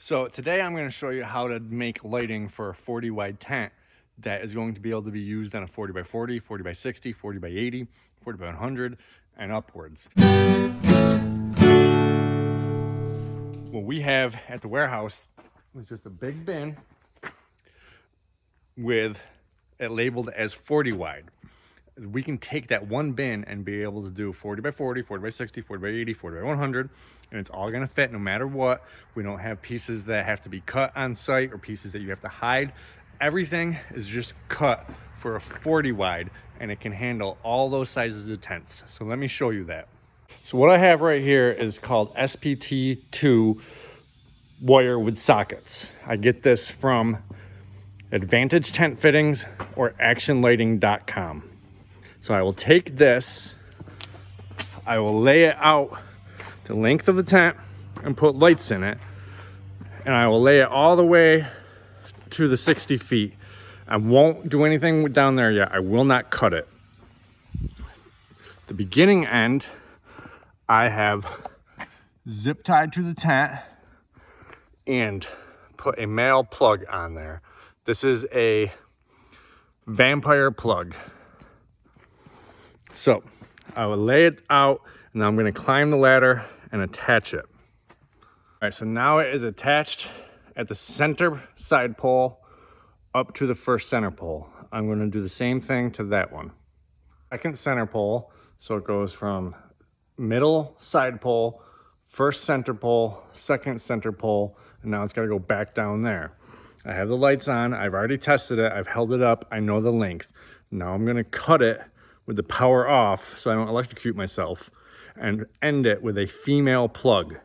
So today I'm going to show you how to make lighting for a 40 wide tent that is going to be able to be used on a 40 by 40, 40 by 60, 40 by 80, 40 by 100, and upwards. What we have at the warehouse is just a big bin with it labeled as 40 wide. We can take that one bin and be able to do 40 by 40, 40 by 60, 40 by 80, 40 by 100, and it's all going to fit no matter what. We don't have pieces that have to be cut on site or pieces that you have to hide. Everything is just cut for a 40 wide, and it can handle all those sizes of tents. So let me show you that. So what I have right here is called SPT2 wire with sockets. I get this from Advantage Tent Fittings or actionlighting.com. So I will take this, I will lay it out the length of the tent and put lights in it, and I will lay it all the way to the 60 feet. I won't do anything down there yet. I will not cut it. The beginning end, I have zip tied to the tent and put a male plug on there. This is a vampire plug. So I will lay it out, and I'm going to climb the ladder and attach it. All right, so now it is attached at the center side pole up to the first center pole. I'm going to do the same thing to that one. Second center pole, so it goes from middle side pole, first center pole, second center pole, and now it's got to go back down there. I have the lights on. I've already tested it. I've held it up. I know the length. Now I'm going to cut it with the power off so I don't electrocute myself, and end it with a female plug.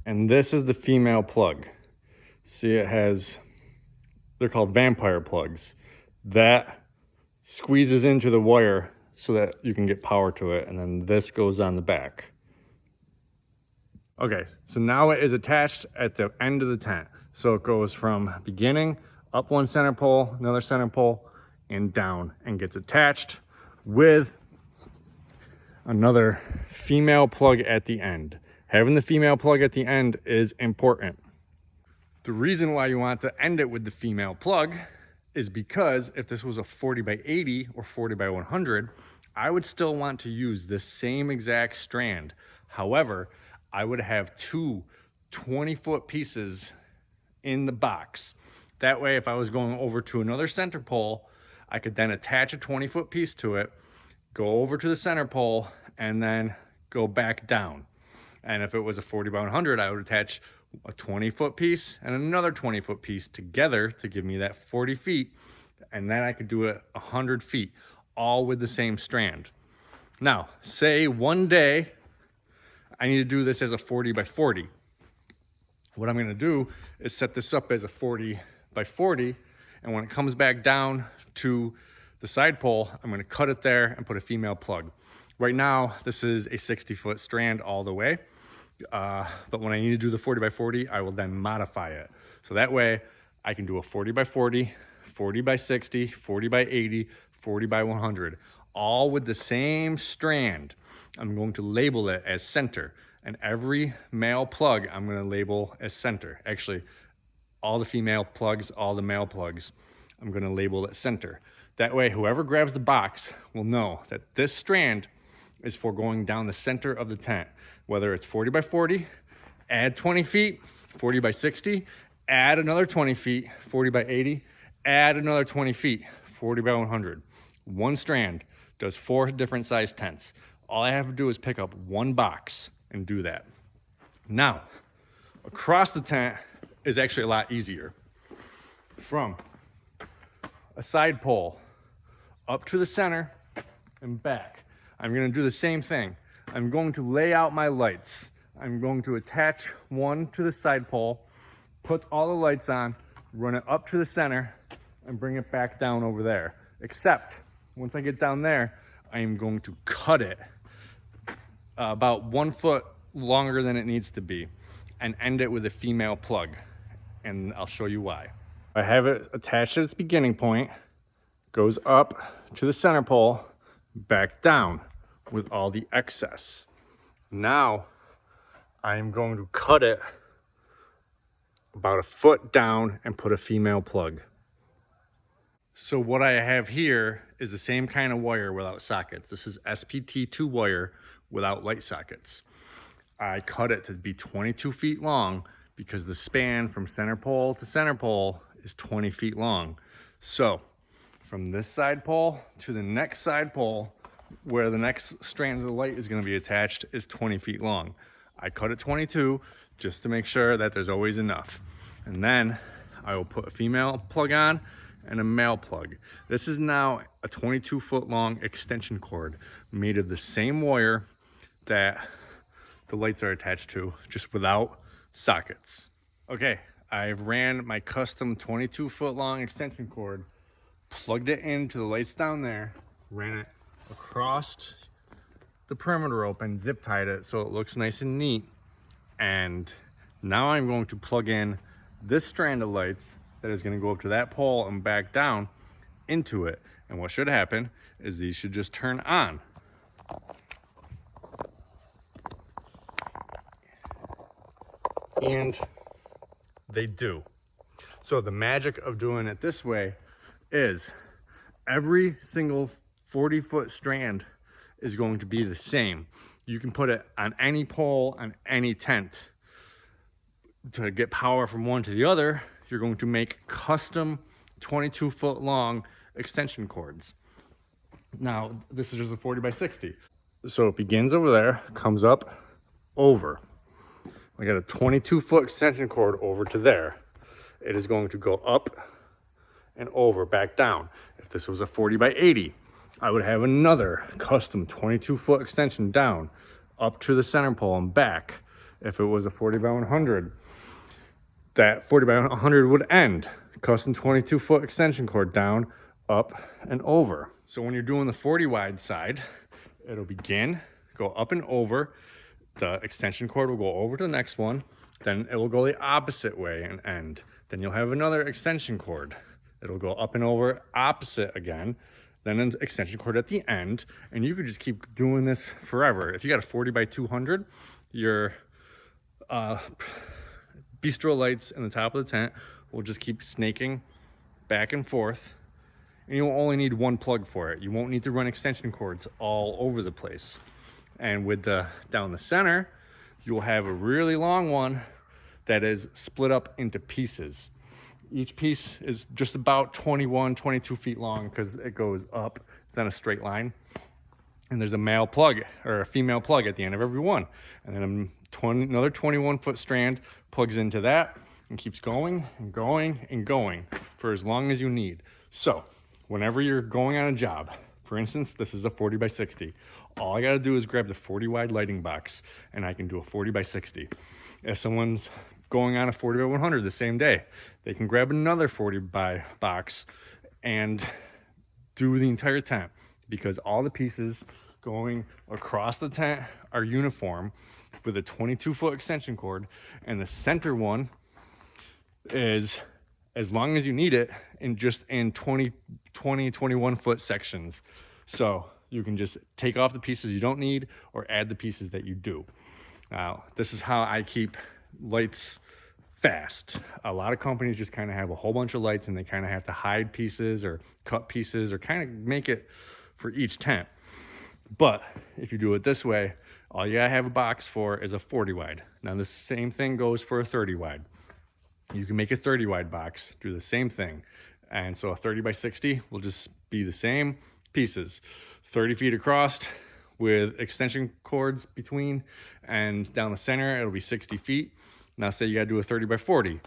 And this is the female plug. See, it has, they're called vampire plugs. That squeezes into the wire so that you can get power to it, and then this goes on the back. Okay, so now it is attached at the end of the tent. So it goes from beginning, up one center pole, another center pole, and down, and gets attached with another female plug at the end. Having the female plug at the end is important. The reason why you want to end it with the female plug is because if this was a 40 by 80 or 40 by 100, I would still want to use the same exact strand. However, I would have two 20-foot pieces in the box. That way, if I was going over to another center pole, I could then attach a 20-foot piece to it, go over to the center pole, and then go back down. And if it was a 40 by 100, I would attach a 20-foot piece and another 20-foot piece together to give me that 40 feet. And then I could do it 100 feet, all with the same strand. Now, say one day I need to do this as a 40 by 40. What I'm going to do is set this up as a 40 by 40, and when it comes back down to the side pole, I'm going to cut it there and put a female plug. Right now, this is a 60-foot strand all the way, but when I need to do the 40 by 40, I will then modify it. So that way, I can do a 40 by 40, 40 by 60, 40 by 80, 40 by 100, all with the same strand. I'm going to label it as center, and every male plug I'm going to label as center. Actually, all the female plugs, all the male plugs, I'm going to label it center. That way, whoever grabs the box will know that this strand is for going down the center of the tent. Whether it's 40 by 40, add 20 feet, 40 by 60, add another 20 feet, 40 by 80, add another 20 feet, 40 by 100. One strand does 4 different size tents. All I have to do is pick up one box and do that. Now, across the tent is actually a lot easier. From a side pole up to the center and back, I'm going to do the same thing. I'm going to lay out my lights. I'm going to attach one to the side pole, put all the lights on, run it up to the center, and bring it back down over there. Except, once I get down there, I am going to cut it about 1 foot longer than it needs to be and end it with a female plug. And I'll show you why. I have it attached at its beginning point, goes up to the center pole, back down with all the excess. Now I'm going to cut it about a foot down and put a female plug. So what I have here is the same kind of wire without sockets. This is SPT2 wire without light sockets. I cut it to be 22 feet long because the span from center pole to center pole is 20 feet long. So from this side pole to the next side pole, where the next strand of the light is going to be attached, is 20 feet long. I cut it 22 just to make sure that there's always enough. And then I will put a female plug on and a male plug. This is now a 22-foot long extension cord made of the same wire that the lights are attached to, just without sockets. Okay, I've ran my custom 22-foot long extension cord, plugged it into the lights down there, ran it across the perimeter rope and zip tied it so it looks nice and neat. And now I'm going to plug in this strand of lights that is going to go up to that pole and back down into it. And what should happen is these should just turn on. And they do. So the magic of doing it this way is every single 40-foot strand is going to be the same. You can put it on any pole, on any tent. To get power from one to the other, you're going to make custom 22-foot long extension cords. Now, this is just a 40 by 60. So it begins over there, comes up, over. I got a 22-foot extension cord over to there. It is going to go up and over, back down. If this was a 40 by 80, I would have another custom 22-foot extension down, up to the center pole and back. If it was a 40 by 100, that 40 by 100 would end. Custom 22-foot extension cord down, up, and over. So when you're doing the 40 wide side, it'll begin, go up and over. The extension cord will go over to the next one. Then it will go the opposite way and end. Then you'll have another extension cord. It'll go up and over, opposite again. Then an extension cord at the end. And you could just keep doing this forever. If you got a 40 by 200, your bistro lights in the top of the tent will just keep snaking back and forth, and you'll only need one plug for it. You won't need to run extension cords all over the place. And with the down the center, you'll have a really long one that is split up into pieces. Each piece is just about 22 feet long because it goes up. It's on a straight line. And there's a male plug or a female plug at the end of every one. And then another 21-foot strand plugs into that and keeps going and going and going for as long as you need. So whenever you're going on a job, for instance, this is a 40 by 60. All I gotta do is grab the 40 wide lighting box and I can do a 40 by 60. If someone's going on a 40 by 100 the same day, they can grab another 40 by box and do the entire tent, because all the pieces going across the tent are uniform with a 22-foot extension cord, and the center one is as long as you need it in 21-foot sections. So you can just take off the pieces you don't need or add the pieces that you do. Now, this is how I keep lights fast. A lot of companies just kind of have a whole bunch of lights and they kind of have to hide pieces or cut pieces or kind of make it for each tent. But if you do it this way, all you gotta have a box for is a 40 wide. Now the same thing goes for a 30 wide. You can make a 30 wide box, do the same thing. And so a 30 by 60 will just be the same pieces, 30 feet across with extension cords between, and down the center, it'll be 60 feet. Now say you gotta do a 30 by 40.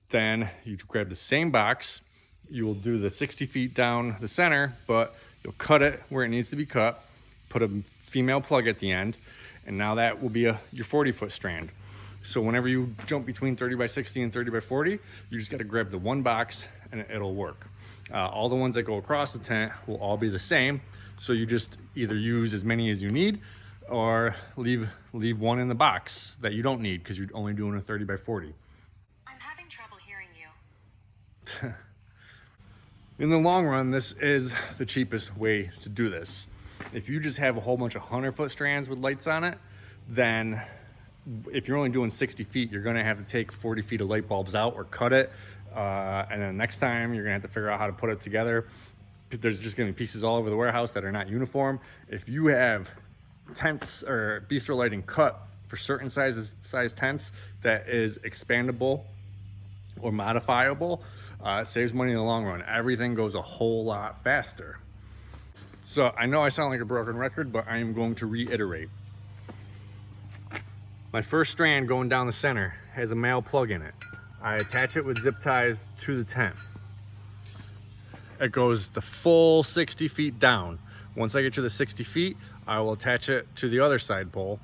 Then you grab the same box, you will do the 60 feet down the center, but you'll cut it where it needs to be cut, put a female plug at the end, and now that will be your 40-foot strand. So whenever you jump between 30 by 60 and 30 by 40, you just got to grab the one box and it'll work. All the ones that go across the tent will all be the same. So you just either use as many as you need or leave one in the box that you don't need because you're only doing a 30 by 40. I'm having trouble hearing you. In the long run, this is the cheapest way to do this. If you just have a whole bunch of 100-foot strands with lights on it, then if you're only doing 60 feet, you're gonna have to take 40 feet of light bulbs out or cut it. And then next time you're gonna have to figure out how to put it together. There's just gonna be pieces all over the warehouse that are not uniform. If you have tents or bistro lighting cut for certain size tents that is expandable or modifiable, it saves money in the long run. Everything goes a whole lot faster. So I know I sound like a broken record, but I am going to reiterate. My first strand going down the center has a male plug in it. I attach it with zip ties to the tent. It goes the full 60 feet down. Once I get to the 60 feet, I will attach it to the other side pole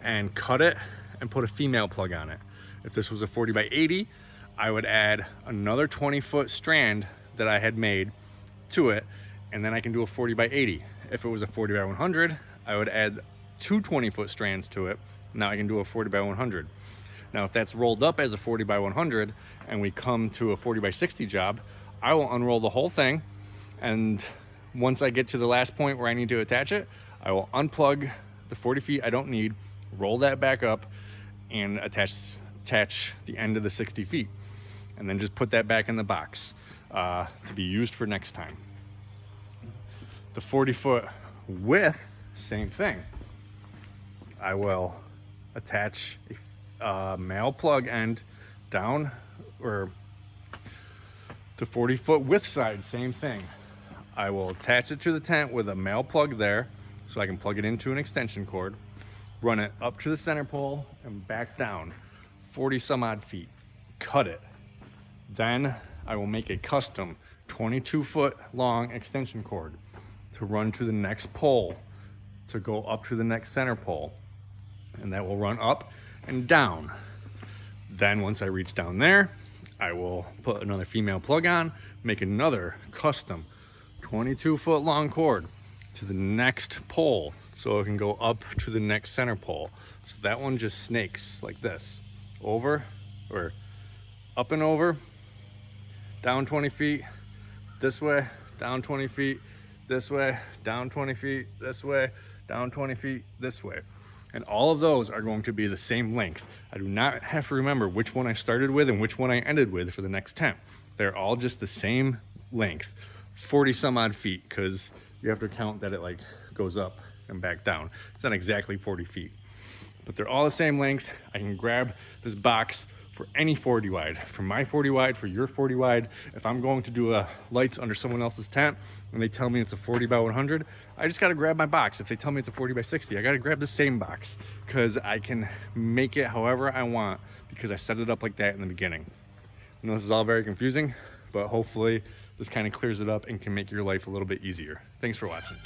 and cut it and put a female plug on it. If this was a 40 by 80, I would add another 20-foot strand that I had made to it, and then I can do a 40 by 80. If it was a 40 by 100, I would add two 20-foot strands to it. Now I can do a 40 by 100. Now if that's rolled up as a 40 by 100 and we come to a 40 by 60 job, I will unroll the whole thing, and once I get to the last point where I need to attach it, I will unplug the 40 feet I don't need, roll that back up, and attach the end of the 60 feet. And then just put that back in the box to be used for next time. The 40-foot width, same thing. I will attach a male plug end down, or the 40-foot width side, same thing. I will attach it to the tent with a male plug there so I can plug it into an extension cord, run it up to the center pole and back down 40 some odd feet, cut it. Then I will make a custom 22-foot long extension cord to run to the next pole, to go up to the next center pole, and that will run up and down. Then once I reach down there, I will put another female plug on, make another custom 22-foot long cord to the next pole so it can go up to the next center pole. So that one just snakes like this, over, or up and over, down 20 feet, this way, down 20 feet, this way, down 20 feet, this way, down 20 feet, this way. And all of those are going to be the same length. I do not have to remember which one I started with and which one I ended with for the next tent. They're all just the same length, 40 some odd feet, because you have to count that it like goes up and back down. It's not exactly 40 feet, but they're all the same length. I can grab this box for any 40 wide, for my 40 wide, for your 40 wide. If I'm going to do a lights under someone else's tent and they tell me it's a 40 by 100, I just gotta grab my box. If they tell me it's a 40 by 60, I gotta grab the same box, because I can make it however I want because I set it up like that in the beginning. I know this is all very confusing, but hopefully this kind of clears it up and can make your life a little bit easier. Thanks for watching.